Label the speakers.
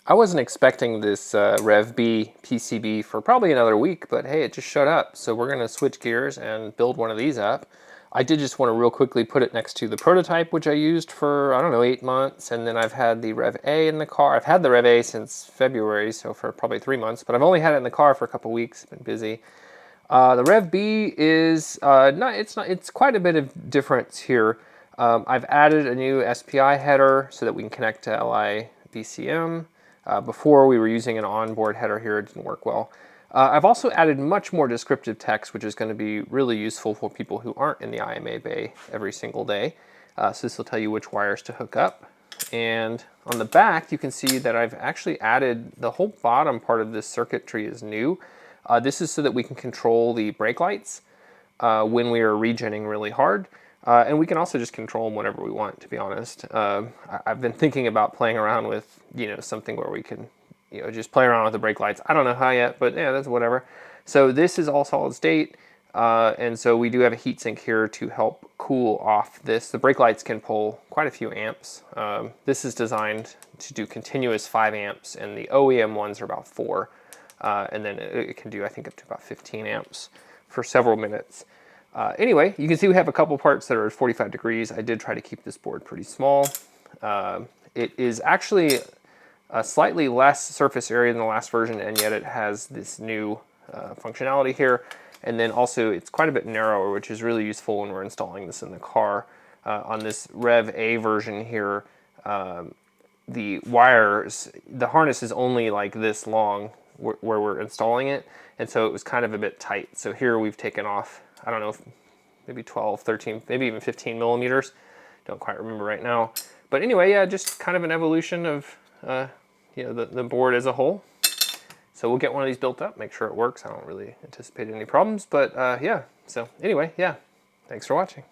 Speaker 1: I wasn't expecting this RevB PCB for probably another week, but hey, it just showed up. So we're gonna switch gears and build one of these up. I did just want to real quickly put it next to the prototype, which I used for, I don't know, 8 months. And then I've had the RevA in the car. I've had the RevA since February, so for probably 3 months, but I've only had it in the car for a couple weeks, been busy. The RevB is, it's quite a bit of difference here. I've added a new SPI header so that we can connect to LiVCM. Before we were using an onboard header here, it didn't work well. I've also added much more descriptive text, which is going to be really useful for people who aren't in the IMA bay every single day. So this will tell you which wires to hook up. And on the back, you can see that I've actually added the whole bottom part of this circuitry is new. This is so that we can control the brake lights when we are regenning really hard. And we can also just control them whenever we want, to be honest. I've been thinking about playing around with, something where we can, just play around with the brake lights. I don't know how yet, but yeah, that's whatever. So this is all solid state. And so we do have a heatsink here to help cool off this. The brake lights can pull quite a few amps. This is designed to do continuous 5 amps, and the OEM ones are about 4. And then it can do, I think, up to about 15 amps for several minutes. Anyway, you can see we have a couple parts that are at 45 degrees. I did try to keep this board pretty small. It is actually a slightly less surface area than the last version, and yet it has this new functionality here. And then also it's quite a bit narrower, which is really useful when we're installing this in the car. On this RevA version here, the wires, the harness is only like this long where we're installing it, and so it was kind of a bit tight. So here we've taken off, I don't know, maybe 12, 13, maybe even 15 millimeters. Don't quite remember right now. But anyway, yeah, just kind of an evolution of the board as a whole. So we'll get one of these built up, make sure it works. I don't really anticipate any problems, but yeah. So anyway, yeah, thanks for watching.